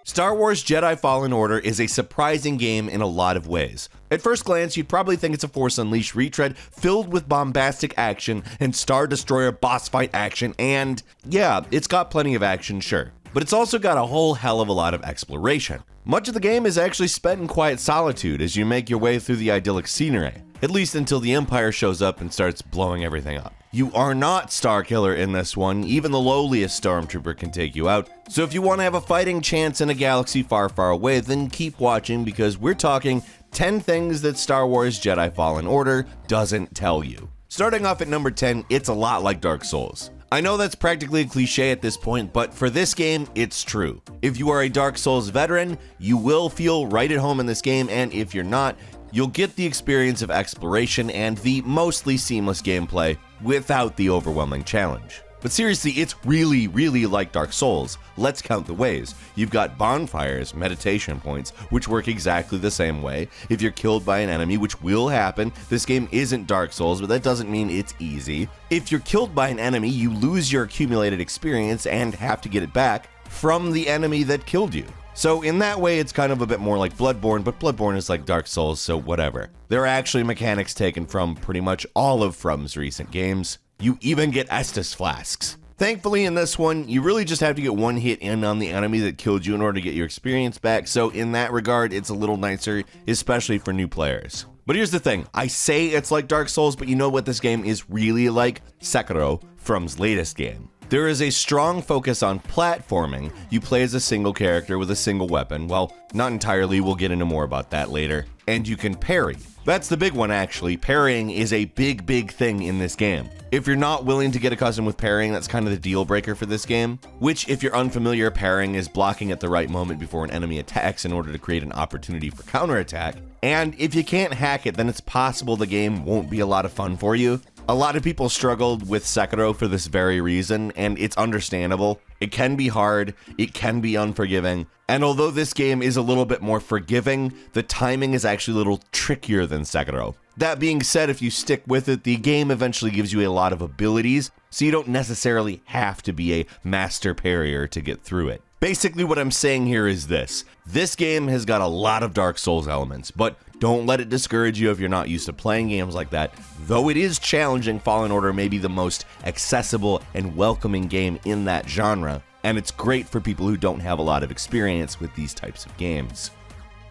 Star Wars Jedi Fallen Order is a surprising game in a lot of ways. At first glance, you'd probably think it's a Force Unleashed retread filled with bombastic action and Star Destroyer boss fight action, and yeah, it's got plenty of action, sure. But it's also got a whole hell of a lot of exploration. Much of the game is actually spent in quiet solitude as you make your way through the idyllic scenery, at least until the Empire shows up and starts blowing everything up. You are not Starkiller in this one, even the lowliest Stormtrooper can take you out, so if you want to have a fighting chance in a galaxy far, far away, then keep watching because we're talking 10 things that Star Wars Jedi Fallen Order doesn't tell you. Starting off at number 10, it's a lot like Dark Souls. I know that's practically a cliche at this point, but for this game, it's true. If you are a Dark Souls veteran, you will feel right at home in this game, and if you're not, you'll get the experience of exploration and the mostly seamless gameplay without the overwhelming challenge. But seriously, it's really, really like Dark Souls. Let's count the ways. You've got bonfires, meditation points, which work exactly the same way. If you're killed by an enemy, which will happen, this game isn't Dark Souls, but that doesn't mean it's easy. If you're killed by an enemy, you lose your accumulated experience and have to get it back from the enemy that killed you. So in that way, it's kind of a bit more like Bloodborne, but Bloodborne is like Dark Souls, so whatever. There are actually mechanics taken from pretty much all of From's recent games. You even get Estus flasks. Thankfully in this one, you really just have to get one hit in on the enemy that killed you in order to get your experience back, so in that regard, it's a little nicer, especially for new players. But here's the thing, I say it's like Dark Souls, but you know what this game is really like? Sekiro, From's latest game. There is a strong focus on platforming. You play as a single character with a single weapon. Well, not entirely, we'll get into more about that later. And you can parry. That's the big one actually. Parrying is a big thing in this game. If you're not willing to get accustomed with parrying, that's kind of the deal breaker for this game. Which, if you're unfamiliar, parrying is blocking at the right moment before an enemy attacks in order to create an opportunity for counterattack. And if you can't hack it, then it's possible the game won't be a lot of fun for you. A lot of people struggled with Sekiro for this very reason, and it's understandable. It can be hard, it can be unforgiving, and although this game is a little bit more forgiving, the timing is actually a little trickier than Sekiro. That being said, if you stick with it, the game eventually gives you a lot of abilities, so you don't necessarily have to be a master parrier to get through it. Basically what I'm saying here is this. This game has got a lot of Dark Souls elements, but don't let it discourage you if you're not used to playing games like that. Though it is challenging, Fallen Order may be the most accessible and welcoming game in that genre, and it's great for people who don't have a lot of experience with these types of games.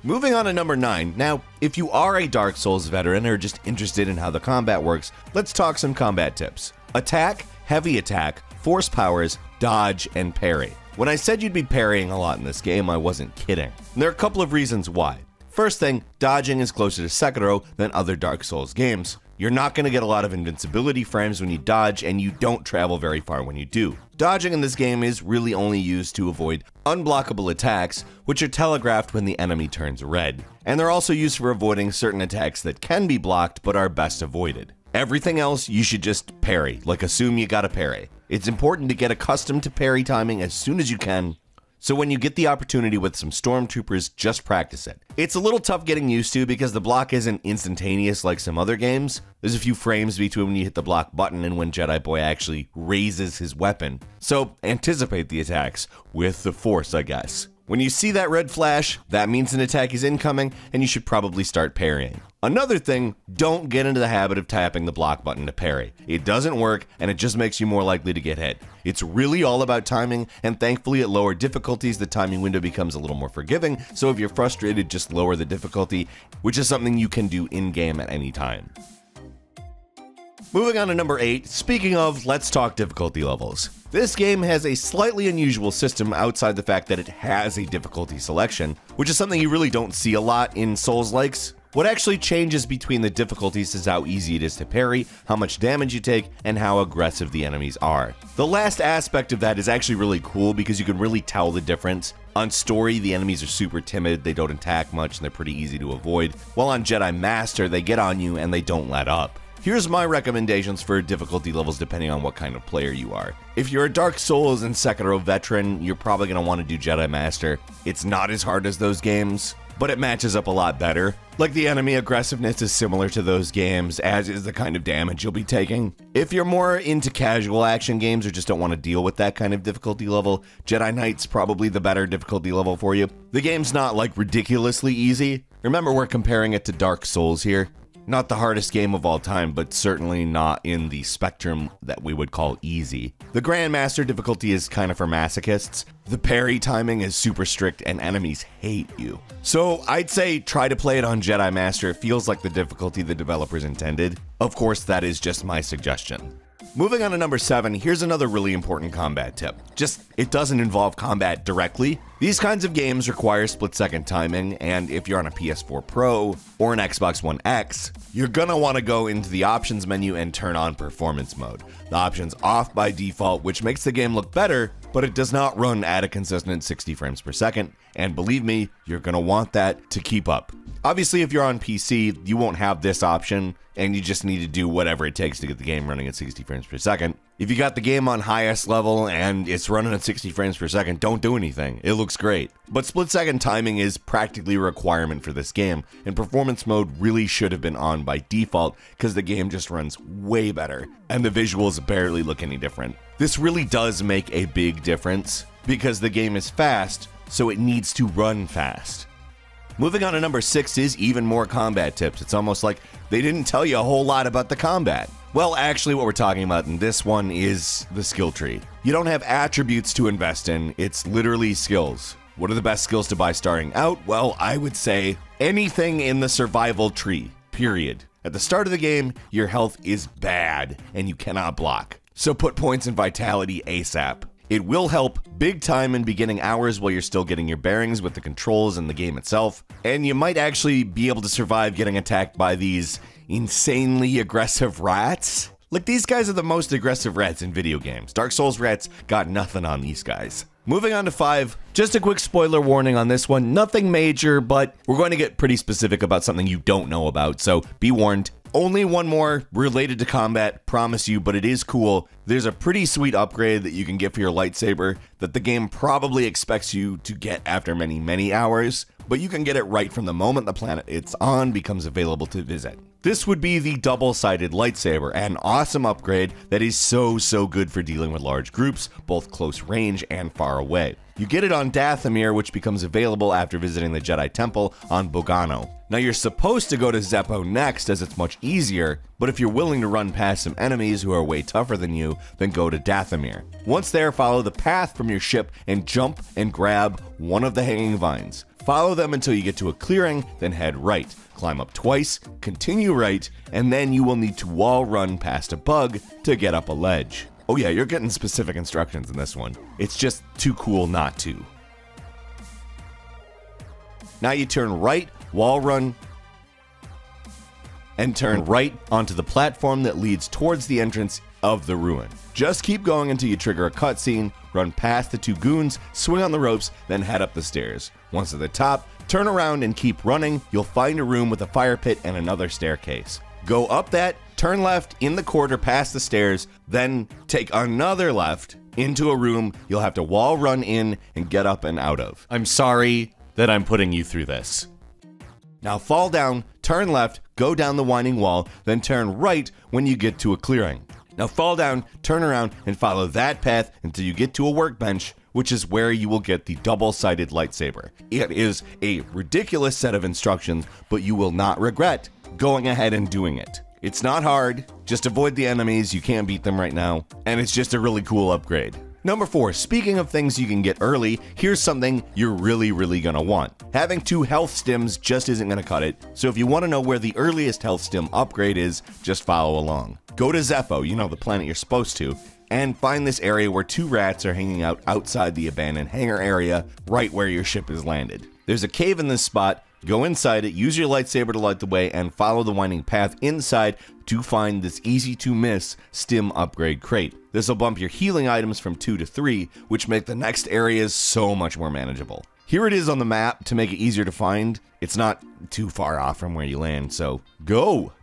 Moving on to number 9. Now, if you are a Dark Souls veteran or just interested in how the combat works, let's talk some combat tips. Attack, heavy attack, force powers, dodge, and parry. When I said you'd be parrying a lot in this game, I wasn't kidding. And there are a couple of reasons why. First thing, dodging is closer to Sekiro than other Dark Souls games. You're not going to get a lot of invincibility frames when you dodge, and you don't travel very far when you do. Dodging in this game is really only used to avoid unblockable attacks, which are telegraphed when the enemy turns red. And they're also used for avoiding certain attacks that can be blocked but are best avoided. Everything else you should just parry, like assume you gotta parry. It's important to get accustomed to parry timing as soon as you can, so when you get the opportunity with some stormtroopers, just practice it. It's a little tough getting used to because the block isn't instantaneous like some other games. There's a few frames between when you hit the block button and when Jedi Boy actually raises his weapon. So anticipate the attacks with the Force, I guess. When you see that red flash, that means an attack is incoming and you should probably start parrying. Another thing, don't get into the habit of tapping the block button to parry. It doesn't work and it just makes you more likely to get hit. It's really all about timing, and thankfully at lower difficulties the timing window becomes a little more forgiving, so if you're frustrated, just lower the difficulty, which is something you can do in-game at any time. Moving on to number 8, speaking of, let's talk difficulty levels. This game has a slightly unusual system outside the fact that it has a difficulty selection, which is something you really don't see a lot in Souls-likes. What actually changes between the difficulties is how easy it is to parry, how much damage you take, and how aggressive the enemies are. The last aspect of that is actually really cool because you can really tell the difference. On story, the enemies are super timid, they don't attack much, and they're pretty easy to avoid, while on Jedi Master, they get on you and they don't let up. Here's my recommendations for difficulty levels depending on what kind of player you are. If you're a Dark Souls and Sekiro veteran, you're probably going to want to do Jedi Master. It's not as hard as those games. but it matches up a lot better. Like, the enemy aggressiveness is similar to those games, as is the kind of damage you'll be taking. If you're more into casual action games or just don't want to deal with that kind of difficulty level, Jedi Knight's probably the better difficulty level for you. The game's not like ridiculously easy. Remember, we're comparing it to Dark Souls here. Not the hardest game of all time, but certainly not in the spectrum that we would call easy. The Grandmaster difficulty is kind of for masochists. The parry timing is super strict and enemies hate you. So I'd say try to play it on Jedi Master. It feels like the difficulty the developers intended. Of course, that is just my suggestion. Moving on to number 7, here's another really important combat tip. It doesn't involve combat directly. These kinds of games require split-second timing, and if you're on a PS4 Pro or an Xbox One X, you're gonna want to go into the options menu and turn on performance mode. The option's off by default, which makes the game look better, but it does not run at a consistent 60 frames per second, and believe me, you're gonna want that to keep up. Obviously, if you're on PC, you won't have this option, and you just need to do whatever it takes to get the game running at 60 frames per second. If you got the game on highest level and it's running at 60 frames per second, don't do anything. It looks great. But split-second timing is practically a requirement for this game, and performance mode really should have been on by default because the game just runs way better, and the visuals barely look any different. This really does make a big difference because the game is fast, so it needs to run fast. Moving on to number 6 is even more combat tips. It's almost like they didn't tell you a whole lot about the combat. Well, actually what we're talking about in this one is the skill tree. You don't have attributes to invest in, it's literally skills. What are the best skills to buy starting out? Well, I would say anything in the survival tree, period. At the start of the game, your health is bad and you cannot block. So put points in vitality ASAP. It will help big time in beginning hours while you're still getting your bearings with the controls and the game itself, and you might actually be able to survive getting attacked by these insanely aggressive rats. Like, these guys are the most aggressive rats in video games. Dark Souls rats got nothing on these guys. Moving on to 5, just a quick spoiler warning on this one, nothing major, but we're going to get pretty specific about something you don't know about, so be warned. Only one more related to combat, promise you, but it is cool. There's a pretty sweet upgrade that you can get for your lightsaber that the game probably expects you to get after many, many hours, but you can get it right from the moment the planet it's on becomes available to visit. This would be the double-sided lightsaber, an awesome upgrade that is so good for dealing with large groups, both close range and far away. You get it on Dathomir, which becomes available after visiting the Jedi Temple on Bogano. Now, you're supposed to go to Zeppo next as it's much easier, but if you're willing to run past some enemies who are way tougher than you, then go to Dathomir. Once there, follow the path from your ship and jump and grab one of the hanging vines. Follow them until you get to a clearing, then head right. Climb up twice, continue right, and then you will need to wall run past a bug to get up a ledge. Oh yeah, you're getting specific instructions in this one. It's just too cool not to. Now you turn right, wall run, and turn right onto the platform that leads towards the entrance of the ruin. Just keep going until you trigger a cutscene, run past the 2 goons, swing on the ropes, then head up the stairs. Once at the top, turn around and keep running. You'll find a room with a fire pit and another staircase. Go up that, turn left in the corridor past the stairs, then take another left into a room you'll have to wall run in and get up and out of. I'm sorry that I'm putting you through this. Now fall down, turn left, go down the winding wall, then turn right when you get to a clearing. Now fall down, turn around, and follow that path until you get to a workbench, which is where you will get the double-sided lightsaber. It is a ridiculous set of instructions, but you will not regret going ahead and doing it. It's not hard, just avoid the enemies, you can't beat them right now, and it's just a really cool upgrade. Number 4, speaking of things you can get early, here's something you're really gonna want. Having 2 health stims just isn't gonna cut it, so if you wanna know where the earliest health stim upgrade is, just follow along. Go to Zeppo, you know, the planet you're supposed to, and find this area where 2 rats are hanging out outside the abandoned hangar area, right where your ship is landed. There's a cave in this spot, go inside it, use your lightsaber to light the way, and follow the winding path inside to find this easy to miss stim upgrade crate. This will bump your healing items from 2 to 3, which make the next areas so much more manageable. Here it is on the map to make it easier to find. It's not too far off from where you land, so go!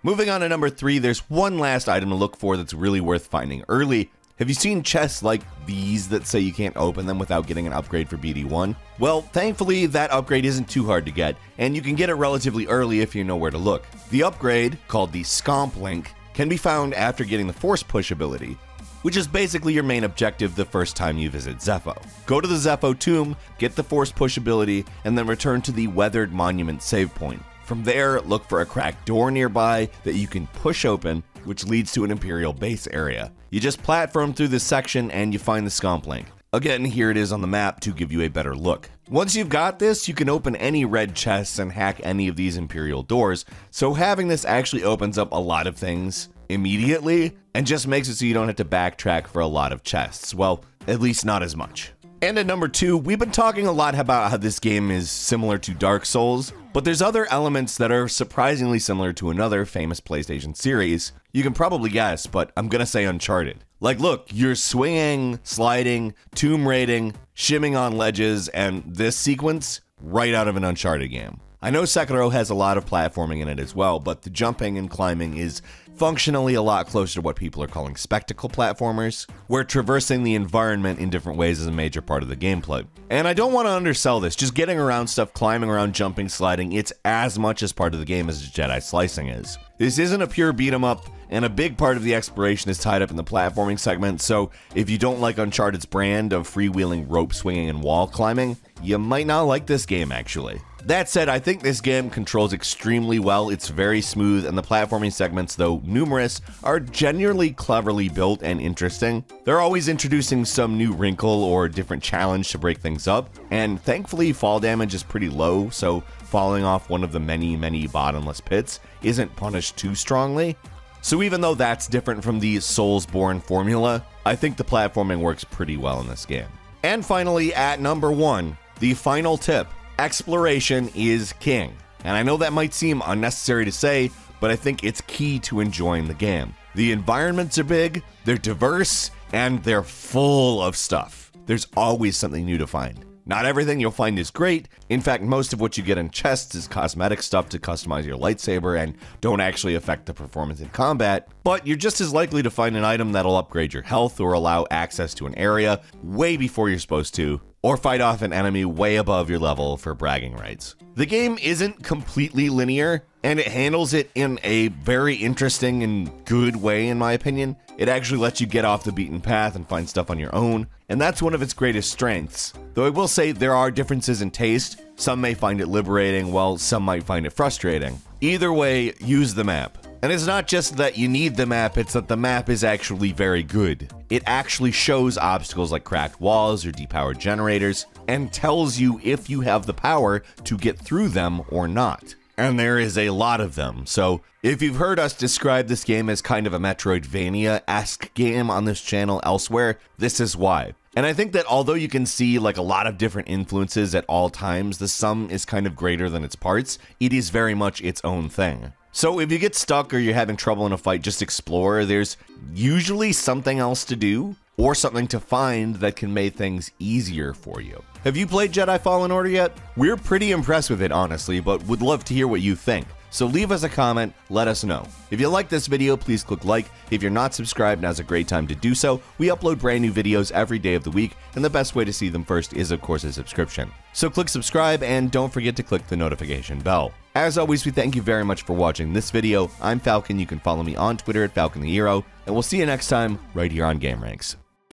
Moving on to number 3, there's one last item to look for that's really worth finding early. Have you seen chests like these that say you can't open them without getting an upgrade for BD1? Well, thankfully that upgrade isn't too hard to get, and you can get it relatively early if you know where to look. The upgrade, called the SCP Link, can be found after getting the Force Push ability, which is basically your main objective the first time you visit Zeffo. Go to the Zeffo tomb, get the Force Push ability, and then return to the Weathered Monument save point. From there, look for a cracked door nearby that you can push open, which leads to an Imperial base area. You just platform through this section and you find the SCP Link. Again, here it is on the map to give you a better look. Once you've got this, you can open any red chests and hack any of these Imperial doors, so having this actually opens up a lot of things immediately and just makes it so you don't have to backtrack for a lot of chests. Well, at least not as much. And at number 2, we've been talking a lot about how this game is similar to Dark Souls, but there's other elements that are surprisingly similar to another famous PlayStation series. You can probably guess, but I'm gonna say Uncharted. Like, look, you're swinging, sliding, tomb raiding, shimming on ledges, and this sequence right out of an Uncharted game. I know Sekiro has a lot of platforming in it as well, but the jumping and climbing is functionally a lot closer to what people are calling spectacle platformers, where traversing the environment in different ways is a major part of the gameplay. And I don't want to undersell this, just getting around stuff, climbing around, jumping, sliding, it's as much as part of the game as Jedi slicing is. This isn't a pure beat 'em up, and a big part of the exploration is tied up in the platforming segment, so if you don't like Uncharted's brand of freewheeling, rope swinging, and wall climbing, you might not like this game actually. That said, I think this game controls extremely well, it's very smooth, and the platforming segments, though numerous, are genuinely cleverly built and interesting. They're always introducing some new wrinkle or different challenge to break things up, and thankfully fall damage is pretty low, so falling off one of the many bottomless pits isn't punished too strongly. So even though that's different from the Soulsborne formula, I think the platforming works pretty well in this game. And finally, at number 1, the final tip. Exploration is king. And I know that might seem unnecessary to say, but I think it's key to enjoying the game. The environments are big, they're diverse, and they're full of stuff. There's always something new to find. Not everything you'll find is great. In fact, most of what you get in chests is cosmetic stuff to customize your lightsaber and don't actually affect the performance in combat, but you're just as likely to find an item that'll upgrade your health or allow access to an area way before you're supposed to, or fight off an enemy way above your level for bragging rights. The game isn't completely linear, and it handles it in a very interesting and good way in my opinion. It actually lets you get off the beaten path and find stuff on your own, and that's one of its greatest strengths. Though I will say there are differences in taste. Some may find it liberating, while some might find it frustrating. Either way, use the map. And it's not just that you need the map, it's that the map is actually very good. It actually shows obstacles like cracked walls or depowered generators, and tells you if you have the power to get through them or not. And there is a lot of them, so if you've heard us describe this game as kind of a Metroidvania-esque game on this channel elsewhere, this is why. And I think that although you can see like a lot of different influences at all times, the sum is kind of greater than its parts. It is very much its own thing. So if you get stuck or you're having trouble in a fight, just explore. There's usually something else to do or something to find that can make things easier for you. Have you played Jedi Fallen Order yet? We're pretty impressed with it, honestly, but would love to hear what you think. So leave us a comment, let us know. If you like this video, please click like. If you're not subscribed, now's a great time to do so. We upload brand new videos every day of the week, and the best way to see them first is, of course, a subscription. So click subscribe, and don't forget to click the notification bell. As always, we thank you very much for watching this video. I'm Falcon. You can follow me on Twitter at FalconTheHero, and we'll see you next time right here on GameRanx.